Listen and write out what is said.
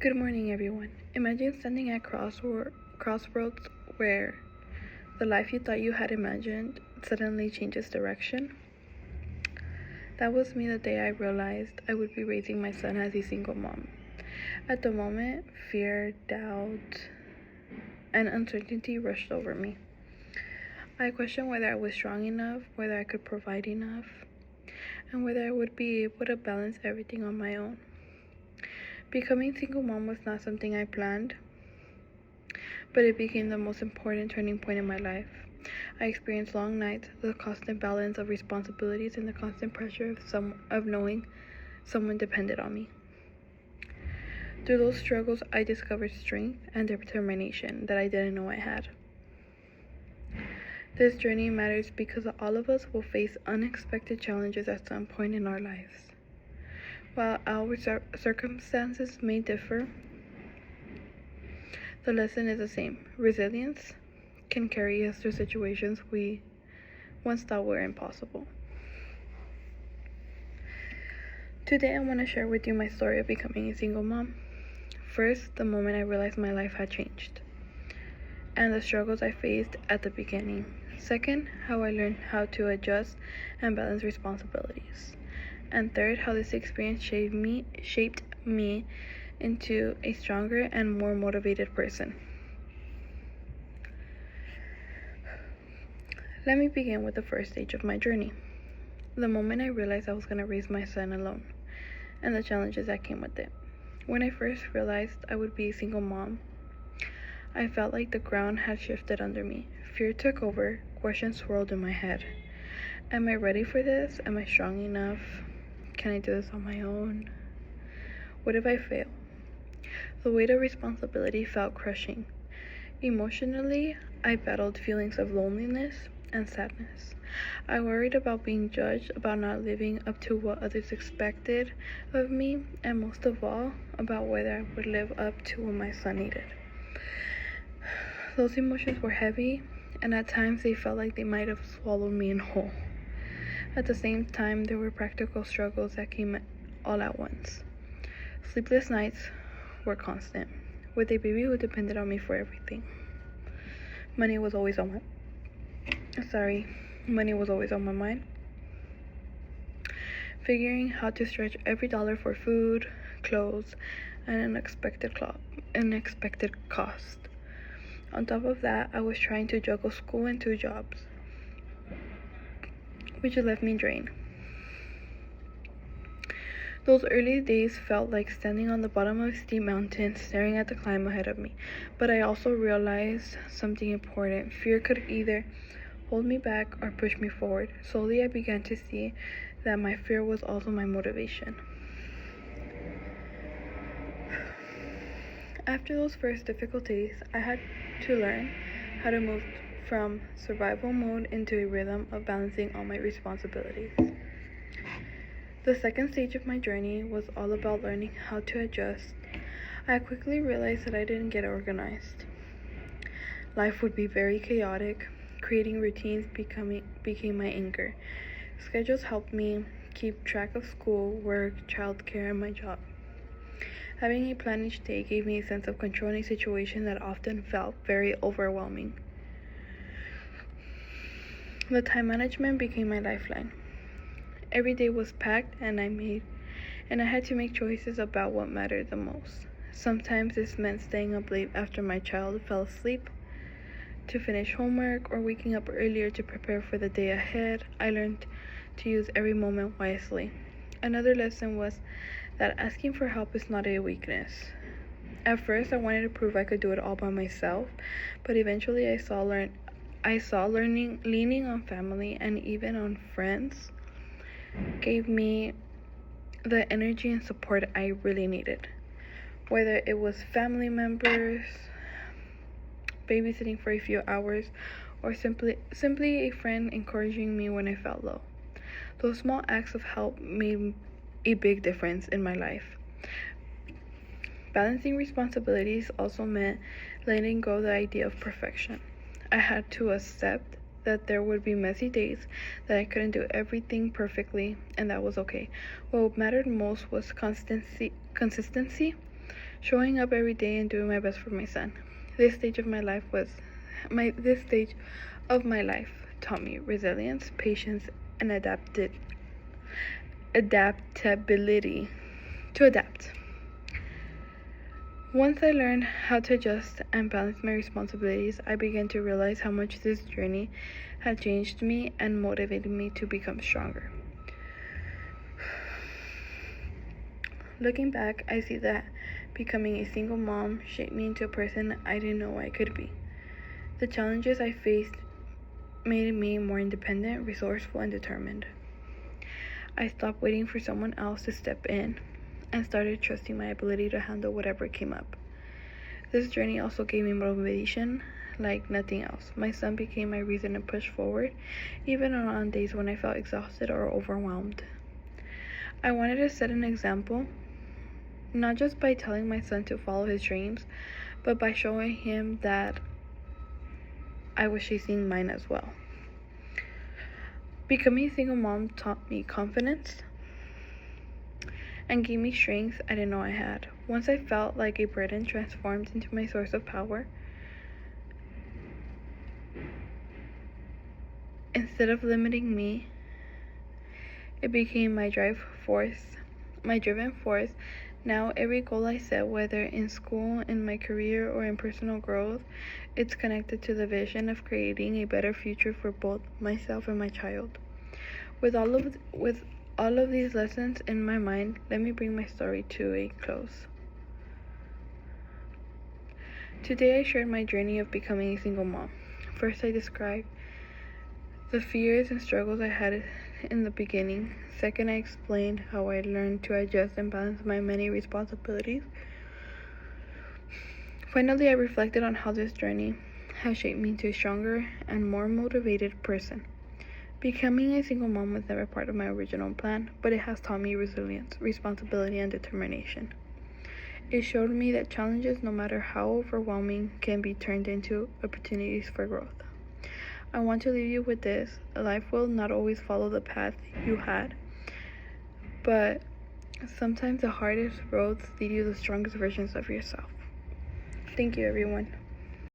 Good morning, everyone. Imagine standing at crossroads where the life you thought you had imagined suddenly changes direction. That was me the day I realized I would be raising my son as a single mom. At the moment, fear, doubt, and uncertainty rushed over me. I questioned whether I was strong enough, whether I could provide enough, and whether I would be able to balance everything on my own. Becoming single mom was not something I planned, but it became the most important turning point in my life. I experienced long nights, the constant balance of responsibilities, and the constant pressure of knowing someone depended on me. Through those struggles, I discovered strength and determination that I didn't know I had. This journey matters because all of us will face unexpected challenges at some point in our lives. While our circumstances may differ, the lesson is the same. Resilience can carry us through situations we once thought were impossible. Today I want to share with you my story of becoming a single mom. First, the moment I realized my life had changed, and the struggles I faced at the beginning. Second, how I learned how to adjust and balance responsibilities. And third, how this experience shaped me into a stronger and more motivated person. Let me begin with the first stage of my journey. The moment I realized I was going to raise my son alone, and the challenges that came with it. When I first realized I would be a single mom, I felt like the ground had shifted under me. Fear took over, questions swirled in my head. Am I ready for this? Am I strong enough? Can I do this on my own? What if I fail? The weight of responsibility felt crushing. Emotionally, I battled feelings of loneliness and sadness. I worried about being judged, about not living up to what others expected of me, and most of all, about whether I would live up to what my son needed. Those emotions were heavy, and at times they felt like they might have swallowed me in whole. At the same time, there were practical struggles that came all at once. Sleepless nights were constant, with a baby who depended on me for everything. Money was always on my mind. Figuring how to stretch every dollar for food, clothes, and unexpected cost. On top of that, I was trying to juggle school and 2 jobs, which left me drained. Those early days felt like standing on the bottom of a steep mountain, staring at the climb ahead of me. But I also realized something important. Fear could either hold me back or push me forward. Slowly, I began to see that my fear was also my motivation. After those first difficult days, I had to learn how to move from survival mode into a rhythm of balancing all my responsibilities. The second stage of my journey was all about learning how to adjust. I quickly realized that I didn't get organized. Life would be very chaotic. Creating routines became my anchor. Schedules helped me keep track of school, work, childcare, and my job. Having a plan each day gave me a sense of control in a situation that often felt very overwhelming. The time management became my lifeline. Every day was packed, and I had to make choices about what mattered the most. Sometimes this meant staying up late after my child fell asleep to finish homework, or waking up earlier to prepare for the day ahead. I learned to use every moment wisely. Another lesson was that asking for help is not a weakness. At first, I wanted to prove I could do it all by myself, but eventually I saw leaning on family and even on friends gave me the energy and support I really needed. Whether it was family members, babysitting for a few hours, or simply a friend encouraging me when I felt low. Those small acts of help made a big difference in my life. Balancing responsibilities also meant letting go of the idea of perfection. I had to accept that there would be messy days, that I couldn't do everything perfectly, and that was okay. What mattered most was consistency, showing up every day and doing my best for my son. This stage of my life taught me resilience, patience, and adaptability to adapt. Once I learned how to adjust and balance my responsibilities, I began to realize how much this journey had changed me and motivated me to become stronger. Looking back, I see that becoming a single mom shaped me into a person I didn't know I could be. The challenges I faced made me more independent, resourceful, and determined. I stopped waiting for someone else to step in and started trusting my ability to handle whatever came up. This journey also gave me motivation like nothing else. My son became my reason to push forward, even on days when I felt exhausted or overwhelmed. I wanted to set an example, not just by telling my son to follow his dreams, but by showing him that I was chasing mine as well. Becoming a single mom taught me confidence and gave me strength I didn't know I had. Once I felt like a burden transformed into my source of power. Instead of limiting me, it became my driven force. Now every goal I set, whether in school, in my career, or in personal growth, it's connected to the vision of creating a better future for both myself and my child. With all of these lessons in my mind, let me bring my story to a close. Today I shared my journey of becoming a single mom. First, I described the fears and struggles I had in the beginning. Second, I explained how I learned to adjust and balance my many responsibilities. Finally, I reflected on how this journey has shaped me into a stronger and more motivated person. Becoming a single mom was never part of my original plan, but it has taught me resilience, responsibility, and determination. It showed me that challenges, no matter how overwhelming, can be turned into opportunities for growth. I want to leave you with this. Life will not always follow the path you had, but sometimes the hardest roads lead you to the strongest versions of yourself. Thank you, everyone.